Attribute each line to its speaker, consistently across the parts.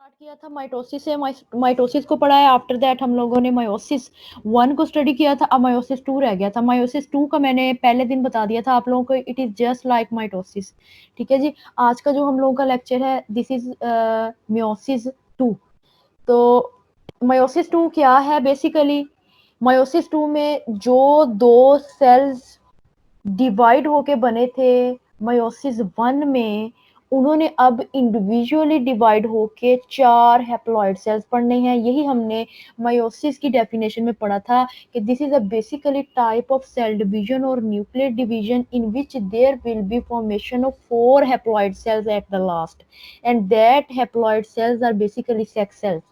Speaker 1: Start किया था mitosis से। माइटोसिस को पढ़ा है। आफ्टर दैट हम लोगों ने मायोसिस 1 को स्टडी किया था। अब मायोसिस 2 रह गया था। मायोसिस 2 का मैंने पहले दिन बता दिया था आप लोगों को, it is just like mitosis. ठीक है जी। आज का जो हम लोगों का लेक्चर है, दिस इज मायोसिस 2। तो मायोसिस 2 क्या है बेसिकली? मायोसिस 2 में जो दो सेल्स डिवाइड होके बने थे मायोसिस 1 में, उन्होंने अब इंडिविजुअली डिवाइड होके 4 हैप्लॉइड सेल्स पढ़ने हैं। यही हमने मायोसिस की डेफिनेशन में पढ़ा था कि this is a basically type of cell division और nuclear division in which there will be formation of 4 haploid cells at the last, and that haploid cells are basically sex cells.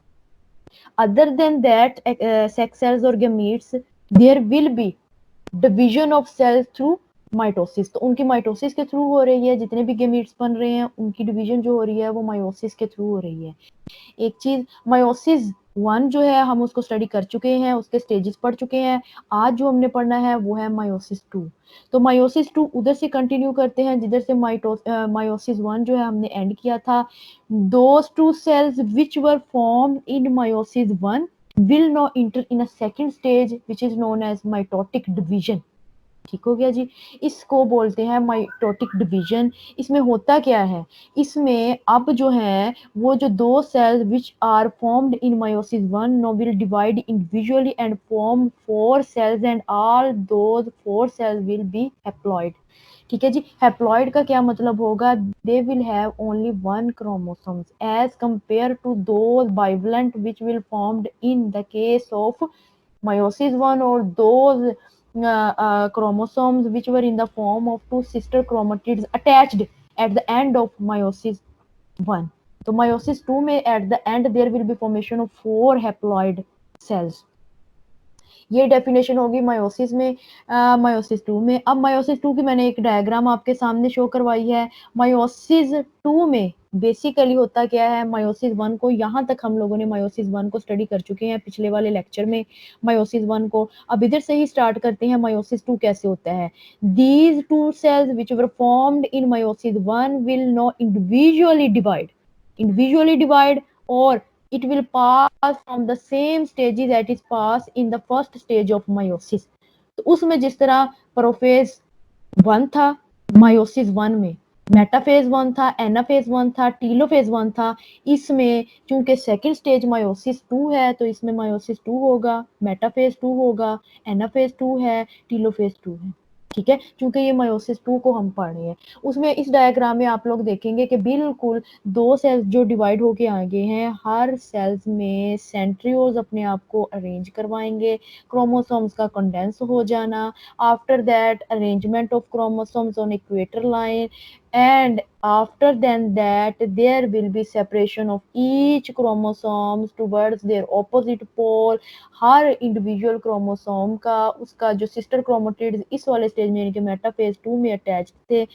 Speaker 1: Other than that, sex cells or gametes, there will be division of cells through mitosis. तो उनकी mitosis के through हो रही है, जितने भी gametes बन रहे हैं उनकी डिवीजन जो हो रही है वो मायोसिस के थ्रू हो रही है। एक चीज, मायोसिस 1 जो है हम उसको स्टडी कर चुके हैं, उसके स्टेजेस पढ़ चुके हैं। आज जो हमने पढ़ना है वो है मायोसिस 2। तो मायोसिस 2 उधर से कंटिन्यू करते हैं जिधर से मायोसिस 1 जो है हमने एंड किया था। Those two cells which were formed in meiosis 1 will now enter in a second stage which is known as mitotic division. ठीक हो गया जी। इसको बोलते हैं माइटोटिक डिवीजन। इसमें होता क्या है? इसमें अब जो है वो जो दो cells which are formed in meiosis 1 now will divide individually and form 4 cells and all those 4 cells will be haploid. ठीक है जी। हैप्लॉइड का क्या मतलब होगा? They will have only 1 chromosomes as compare to those bivalent which will formed in the case of meiosis 1 or those chromosomes which were in the form of two sister chromatids attached at the end of meiosis 1. तो meiosis 2 में at the end there will be formation of 4 haploid cells. ये definition होगी meiosis में, meiosis 2 में। अब meiosis 2 की मैंने एक डायग्राम आपके सामने शो करवाई है। मायोसिस 2 में बेसिकली होता क्या है? मायोसिस 1 को, यहाँ तक हम लोगों ने मायोसिस 1 को स्टडी कर चुके हैं पिछले वाले लेक्चर में मायोसिस 1 को। अब इधर से ही स्टार्ट करते हैं मायोसिस 2 कैसे होता है। These two cells which were formed in meiosis 1 will now individually divide or it will pass from the same stages that is passed in the first stage of meiosis. तो उसमें जिस तरह prophase 1 था meiosis 1 में, metaphase 1 था, anaphase 1 था, telophase 1 था, इसमें चूंकि सेकंड स्टेज मायोसिस 2 है तो इसमें मायोसिस 2 होगा, मेटाफेज 2 होगा, एनाफेज 2 है, टीलोफेज 2 है। ठीक है, क्योंकि ये मायोसिस 2 को हम पढ़ रहे हैं। उसमें इस डायग्राम में आप लोग देखेंगे कि बिल्कुल दो सेल्स जो डिवाइड होके आगे हैं, हर सेल्स में सेंट्रियोल्स अपने आप को अरेंज करवाएंगे, क्रोमोसोम्स का कंडेंस हो जाना, after that arrangement of chromosomes on equator line, and after then that there will be separation of each chromosomes towards their opposite pole. Her individual chromosome का उसका जो सिस्टर क्रोमेटिड्स इस वाले stage में यानी कि मेटाफेज 2 में अटैच थे,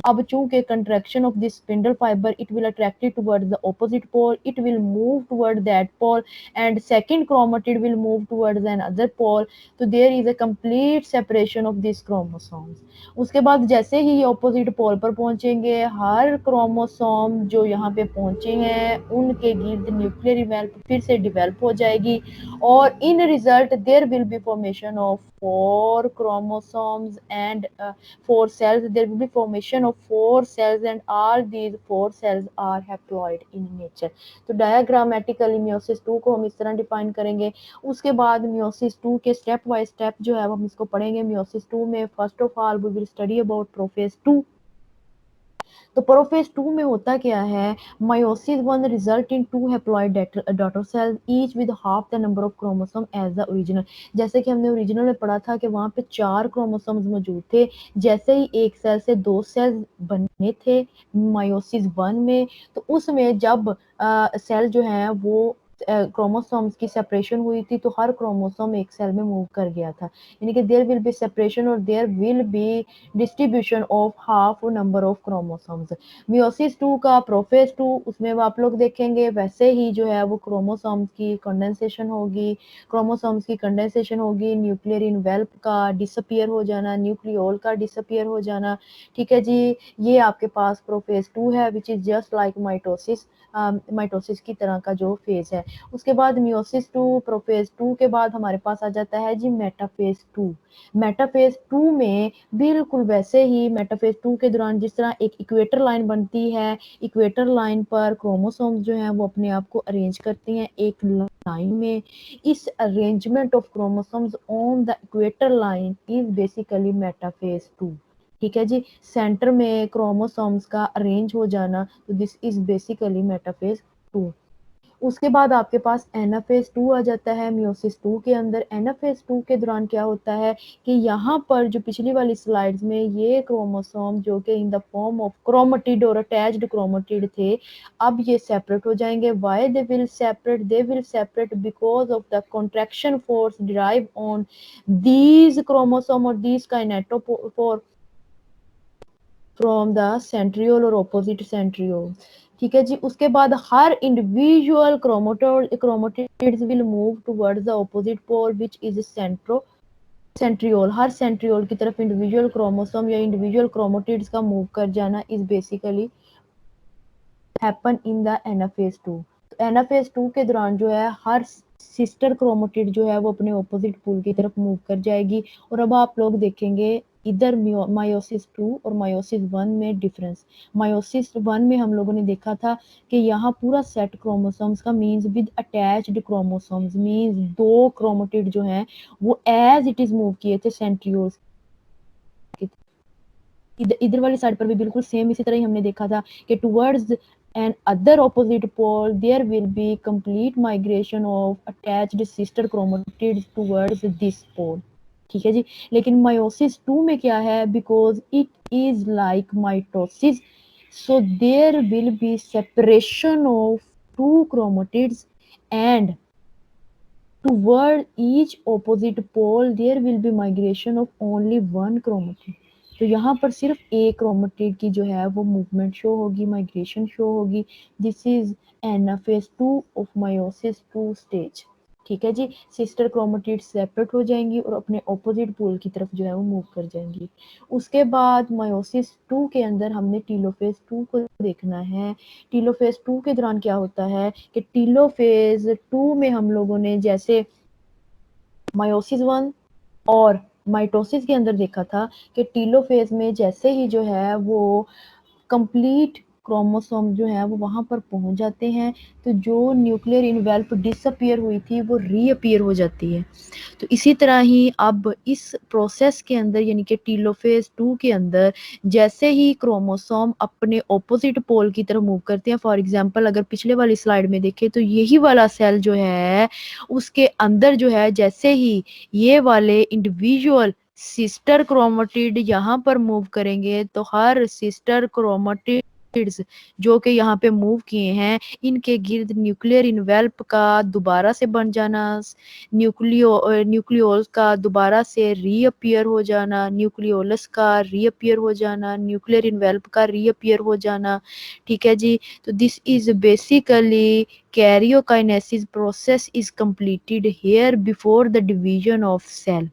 Speaker 1: अब चूंकि contraction of this spindle fiber it will attract it towards the opposite pole, it will move toward that pole and second chromatid will move towards another pole. तो there is a complete separation of these chromosomes. उसके बाद जैसे ही ये opposite pole पर पहुंचेंगे, हर chromosome जो यहाँ पे पहुंचे हैं उनके गिर्द न्यूक्लियर इवेल्प फिर से डिवेल्प हो जाएगी और in result there will be formation of 4 chromosomes and 4 cells. There will be formation of 4 cells and all these 4 cells are haploid in nature. तो डायग्रामेटिकली meiosis 2 को हम इस तरह डिफाइन करेंगे। उसके बाद meiosis 2 के स्टेप बाय स्टेप जो है हम इसको पढ़ेंगे। meiosis 2 में first of all we will study about prophase 2। तो प्रोफेज 2 में होता क्या है? meiosis 1 result in 2 haploid daughter cells each with half the number of chromosome as the original. जैसे कि हमने ओरिजिनल में पढ़ा था कि वहां पे 4 क्रोमोसोम्स मौजूद थे। जैसे ही एक सेल से 2 सेल्स बने थे meiosis 1 में, तो उसमें जब सेल जो है वो क्रोमोसोम्स की सेपरेशन हुई थी, तो हर क्रोमोसोम एक सेल में मूव कर गया था। यानी कि देयर विल बी सेपरेशन और there will be distribution of half number of chromosomes. Meiosis 2 का प्रोफेज 2 उसमें आप लोग देखेंगे वैसे ही जो है वो क्रोमोसोम्स की कंडेंसेशन होगी, न्यूक्लियर इनवेल्प का डिसअपीयर हो जाना, न्यूक्लियोल का डिसअपीयर हो जाना। ठीक है जी, ये आपके पास प्रोफेज 2 है which is just like mitosis, mitosis की तरह का जो फेज़ है। उसके बाद मियोसिस 2 प्रोफेज 2 के बाद हमारे पास आ जाता है जी मेटाफेज 2। मेटाफेज 2 में बिल्कुल वैसे ही मेटाफेज 2 के दौरान जिस तरह एक इक्वेटर लाइन बनती है, इक्वेटर लाइन पर क्रोमोसोम्स जो हैं वो अपने आप को अरेंज करती हैं एक लाइन में। इस arrangement of chromosomes on the equator line is basically metaphase 2। ठीक है जी, सेंटर में क्रोमोसोम्स का अरेंज हो जाना, तो दिस इज बेसिकली मेटाफेज 2। उसके बाद आपके पास एनाफेज 2 आ जाता है मियोसिस 2 के अंदर। एनाफेज 2 के दौरान क्या होता है कि यहाँ पर जो पिछली वाली स्लाइड्स में ये क्रोमोसोम जो कि in the form of chromatid और अटैच्ड क्रोमेटिड थे, अब ये सेपरेट हो जाएंगे। Why they will separate? They will separate because of the contraction force derive on these chromosome और these kinetochore from the centriole और ऑपोजिट सेंट्रियोल। ठीक है जी, उसके बाद हर individual chromatids will move towards the opposite pole which is centriole. हर centriole की तरफ इंडिविजुअल क्रोमोसोम या इंडिविजुअल क्रोमेटिड्स का मूव कर जाना is basically happen in the anaphase 2। तो एनाफेज 2 के दौरान जो है हर सिस्टर क्रोमेटिड जो है वो अपने ऑपोजिट पोल की तरफ मूव कर जाएगी। और अब आप लोग देखेंगे इधर मायोसिस 2 और मायोसिस 1 में डिफरेंस। मायोसिस 1 में हम लोगों ने देखा था कि यहाँ पूरा सेट क्रोमोसोम्स का means with attached chromosomes means दो क्रोमेटिड जो हैं वो एज इट इज मूव किए थे सेंट्रियोल्स। इधर वाली साइड पर भी बिल्कुल सेम इसी तरह ही हमने देखा था कि towards an other opposite pole there will be complete migration of attached sister chromatids towards this pole. ठीक है जी, लेकिन मायोसिस 2 में क्या है, because it is like mitosis, so there will be separation of two chromatids and toward each opposite pole there will be migration of only one chromatid। तो यहाँ पर सिर्फ एक क्रोमेटिड की जो है वो मूवमेंट शो होगी, माइग्रेशन शो होगी। This is anaphase 2 of meiosis 2 stage. ठीक है जी, सिस्टर क्रोमेटिड सेपरेट हो जाएंगी और अपने ऑपोजिट पोल की तरफ जो है वो मूव कर जाएंगी। उसके बाद मायोसिस 2 के अंदर हमने टीलोफेज 2 को देखना है। टीलोफेज 2 के दौरान क्या होता है कि टीलोफेज 2 में हम लोगों ने जैसे मायोसिस 1 और माइटोसिस के अंदर देखा था कि टीलोफेज में जैसे ही जो है वो कंप्लीट क्रोमोसोम जो है वो वहां पर पहुंच जाते हैं, तो जो न्यूक्लियर इनवेल्प डिसअपीयर हुई थी वो रीअपीयर हो जाती है। तो इसी तरह ही अब इस प्रोसेस के अंदर यानी कि टीलोफेज 2 के अंदर जैसे ही क्रोमोसोम अपने ऑपोजिट पोल की तरफ मूव करते हैं, फॉर एग्जांपल अगर पिछले वाली स्लाइड में देखें तो यही वाला सेल जो है उसके अंदर जो है जैसे ही ये वाले इंडिविजुअल सिस्टर क्रोमेटिड यहाँ पर मूव करेंगे तो हर सिस्टर क्रोमेटिड्स जो कि यहाँ पे मूव किए हैं इनके गिर्द न्यूक्लियर इनवेल्प का दोबारा से बन जाना, न्यूक्लियोल्स का दोबारा से रीअपीयर हो जाना, न्यूक्लियोलस का रीअपीयर हो जाना, न्यूक्लियर इनवेल्प का रीअपीयर हो जाना। ठीक है जी, तो this is basically karyokinesis process is completed here before the division of cell.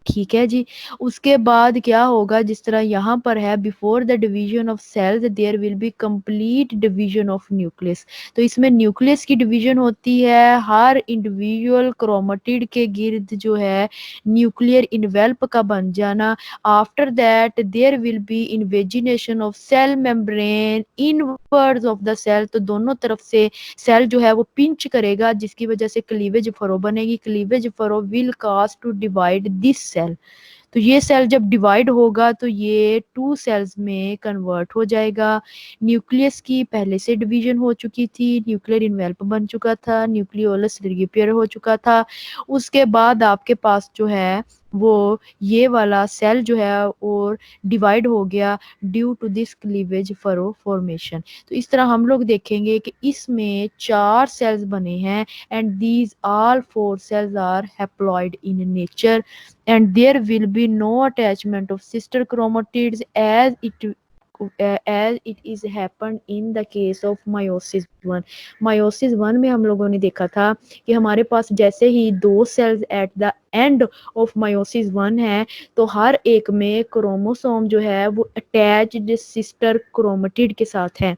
Speaker 1: ठीक है जी, उसके बाद क्या होगा, जिस तरह यहाँ पर है before the division of cells there will be complete division of nucleus. तो इसमें न्यूक्लियस की डिवीजन होती है, हर इंडिविजुअल क्रोमेटिड के गिर्द जो है न्यूक्लियर इनवेल्प का बन जाना। After that there will be invagination of cell membrane inwards of the cell. तो दोनों तरफ से सेल जो है वो पिंच करेगा जिसकी वजह से क्लीवेज फरो बनेगी। Cleavage furrow will cause to divide this cell. तो ये सेल जब डिवाइड होगा तो ये टू सेल्स में कन्वर्ट हो जाएगा। न्यूक्लियस की पहले से डिवीजन हो चुकी थी, न्यूक्लियर इनवेल्प बन चुका था, न्यूक्लियोलस रिपेयर हो चुका था। उसके बाद आपके पास जो है वो ये वाला सेल जो है और डिवाइड हो गया due to this cleavage furrow formation. तो इस तरह हम लोग देखेंगे कि इसमें 4 सेल्स बने हैं and these all 4 cells are haploid in nature and there will be no attachment of sister chromatids as it is happened in the case of meiosis 1। meiosis 1 में हम लोगों ने देखा था कि हमारे पास जैसे ही 2 cells at the end of meiosis 1 है तो हर एक में क्रोमोसोम जो है वो अटैच्ड सिस्टर क्रोमेटिड के साथ है।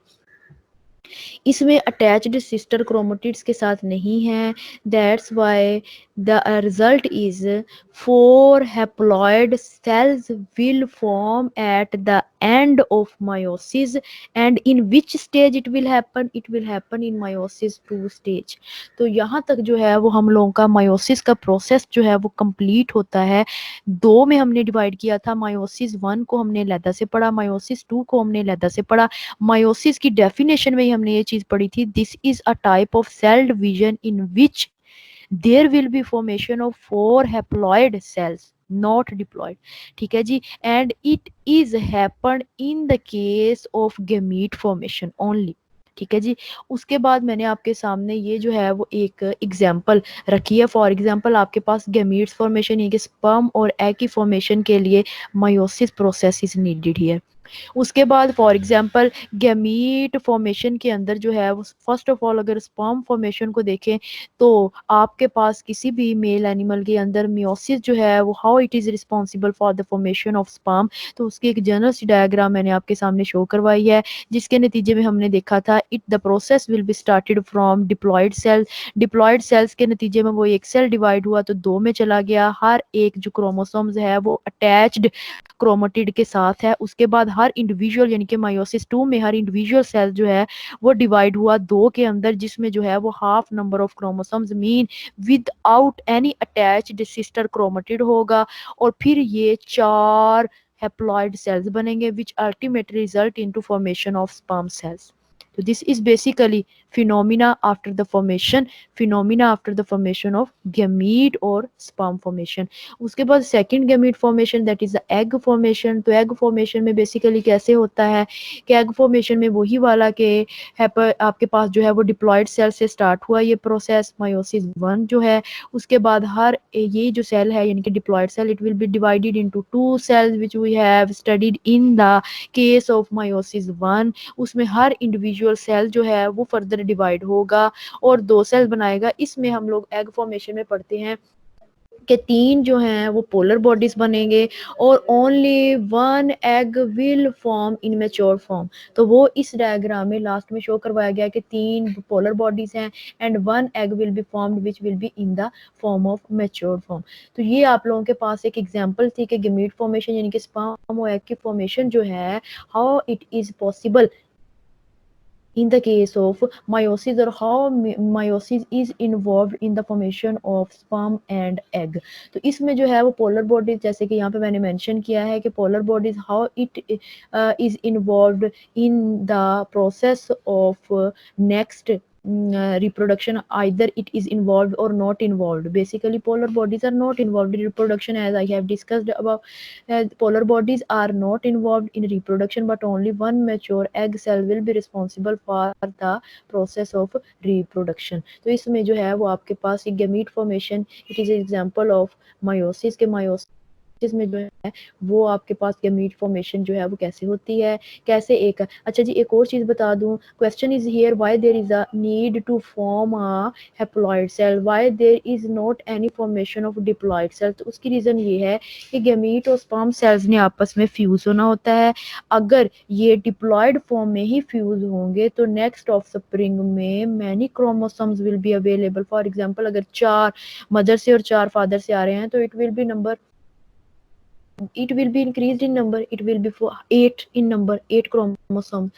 Speaker 1: इसमें अटैच्ड सिस्टर क्रोमेटिड्स के साथ नहीं है। That's why the result is 4 haploid sales will form at the end of meiosis and in which stage it will happen in meiosis 2 stage। तो यहाँ तक जो है वो हम लोगों का meiosis का प्रोसेस जो है वो कंप्लीट होता है। 2 में हमने डिवाइड किया था, meiosis 1 को हमने अलहदा से पढ़ा, meiosis 2 को हमने अलहदा से पढ़ा। meiosis की डेफिनेशन में ही हमने ये चीज पढ़ी थी, this is a type of cell division in which there will be formation of 4 haploid cells not diploid. ठीक है जी, and it is happen in the case of gamete formation only. ठीक है जी, उसके बाद मैंने आपके सामने ये जो है वो एक एग्जांपल रखी है। फॉर एग्जांपल आपके पास गैमीट्स फॉर्मेशन यानी कि स्पर्म और एग की फॉर्मेशन के लिए meiosis process is needed here. उसके बाद फॉर एग्जांपल गैमीट फॉर्मेशन के अंदर जो है वो फर्स्ट ऑफ ऑल अगर स्पर्म फॉर्मेशन को देखें तो आपके पास किसी भी मेल एनिमल के अंदर मियोसिस जो है वो how it is responsible for the formation of sperm, तो उसकी एक जनरल सी डायग्राम मैंने आपके सामने शो करवाई है, जिसके नतीजे में हमने देखा था it the process will be started from diploid cell. Diploid cells के नतीजे में वो एक सेल डिवाइड हुआ तो 2 में चला गया, हर एक जो क्रोमोसोम्स है वो अटैच्ड क्रोमेटिड के साथ है। उसके बाद हर इंडिविजुअल यानी कि meiosis 2 में हर इंडिविजुअल सेल जो है वो डिवाइड हुआ 2 के अंदर, जिसमें जो है वो half number of chromosomes mean without any attached sister chromatid होगा और फिर ये 4 हैप्लॉइड सेल्स बनेंगे which ultimately result into formation of sperm cells. तो this is basically phenomena after the formation of gamete और sperm formation। उसके बाद second gamete formation that is the egg formation. तो एग फॉर्मेशन में basically कैसे होता है कि एग फॉर्मेशन में वही वाला के आपके पास जो है वो डिप्लॉयड सेल से स्टार्ट हुआ ये प्रोसेस meiosis 1 जो है। उसके बाद हर ये जो सेल है यानी कि diploid cell it will be divided into 2 cells which we have studied in the case of meiosis 1। उसमें हर इंडिविजुअल सेल जो है वो फर्दर डिवाइड होगा और 2 सेल बनाएगा। इसमें हम लोग एग फॉर्मेशन में पढ़ते हैं कि 3 जो हैं वो पोलर बॉडीज बनेंगे और only 1 egg will form in mature form. तो वो इस डायग्राम में लास्ट में शो करवाया गया कि 3 पोलर बॉडीज हैं and 1 egg will be formed which will be in the form of mature form. तो ये आप लोगों के पास एक एग्जांपल थी कि गैमीट फॉर्मेशन यानी कि स्पर्म और एग की फॉर्मेशन जो है how it is possible in the case of meiosis or how meiosis is involved in the formation of sperm and egg। तो इसमें जो है वो पोलर बॉडीज जैसे कि यहाँ पे मैंने मेंशन किया है कि polar bodies how it is involved in the process of next reproduction, either it is involved or not involved। Basically polar bodies are not involved in reproduction as I have discussed above। polar bodies are not involved in reproduction but only one mature egg cell will be responsible for the process of reproduction। तो इसमें जो है वो आपके पास एक gamete formation it is example of meiosis के meiosis में जो है वो आपके पास गैमीट फॉर्मेशन जो है वो कैसे होती है, कैसे एक अच्छा जी एक और चीज बता दूं, question is here why there is a need to form a haploid cell, why there is not any formation of diploid cell. तो उसकी रीजन ये है कि गैमीट और स्पर्म सेल्स ने आपस में फ्यूज होना होता है। अगर ये डिप्लॉइड फॉर्म में ही फ्यूज होंगे तो नेक्स्ट ऑफ स्प्रिंग में many chromosomes will be available. For example अगर 4 मदर से और 4 फादर से आ रहे हैं तो it will be increased in number, it will be 8 in number, 8 chromosomes।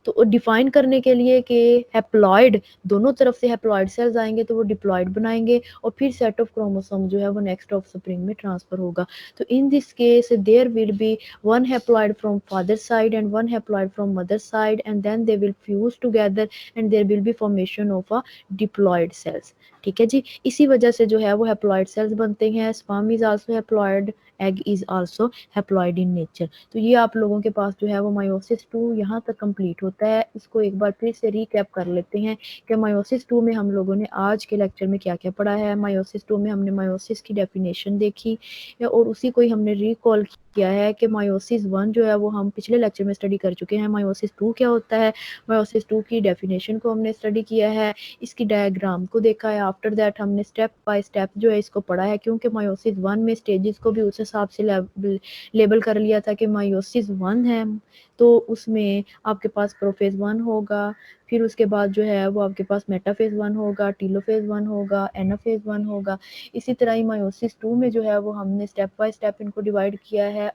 Speaker 1: तो डिफाइन करने के लिए कि हैप्लॉइड दोनों तरफ से हैप्लॉइड सेल्स आएँगे तो वो डिप्लॉइड बनाएँगे और फिर सेट ऑफ क्रोमोसोम जो है वो नेक्स्ट ऑफस्प्रिंग में ट्रांसफर होगा। तो in this case there will be one haploid from father side and one haploid from mother side, and then they will fuse together and there will be formation of a diploid cells। ठीक है जी, इसी वजह से जो है वो haploid cells बनते हैं। Sperm is also haploid, egg is also haploid in nature. तो ये आप लोगों के पास जो है वो मायोसिस 2 यहाँ तक कंप्लीट होता है। इसको एक बार फिर से रिकैप कर लेते हैं कि मायोसिस 2 में हम लोगों ने आज के लेक्चर में क्या क्या पढ़ा है। मायोसिस 2 में हमने मायोसिस की डेफिनेशन देखी और उसी को ही हमने रिकॉल किया है कि मायोसिस 1 जो है वो हम पिछले लेक्चर में स्टडी कर चुके हैं। मायोसिस 2 क्या होता है, मायोसिस 2 की डेफिनेशन को हमने स्टडी किया है, इसकी डायग्राम को देखा है। आफ्टर दैट हमने स्टेप बाय स्टेप जो है इसको पढ़ा है, क्योंकि मायोसिस 1 में स्टेजेस को भी उस हिसाब से लेबल कर लिया था कि मायोसिस 1 है तो उसमें आपके पास प्रोफेज 1 होगा, फिर उसके बाद जो है वो आपके पास मेटाफेज 1 होगा, टीलोफेज 1 होगा, एनाफेज 1 होगा। इसी तरह ही मायोसिस 2 में जो है वो हमने स्टेप बाय स्टेप इनको डिवाइड किया है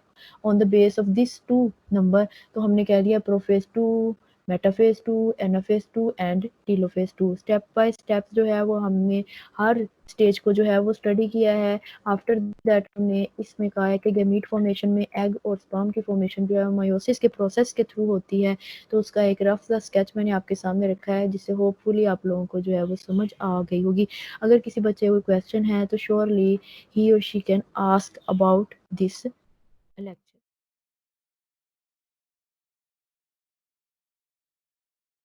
Speaker 1: on the base of this 2 number. तो हमने कह दिया prophase 2, metaphase 2, anaphase 2 and telophase 2। Step by step जो है वो हमने हर स्टेज को जो है वो स्टडी किया है। आफ्टर दैट हमने इसमें कहा है कि गैमीट फॉर्मेशन में एग और स्पर्म की फॉर्मेशन जो है मायोसिस के प्रोसेस के थ्रू होती है। तो उसका एक रफ सा स्केच मैंने आपके सामने रखा है, जिससे होपफुली आप लोगों को जो है वो समझ आ गई होगी। अगर किसी बच्चे को क्वेश्चन है तो श्योरली ही और she can ask about this lecture.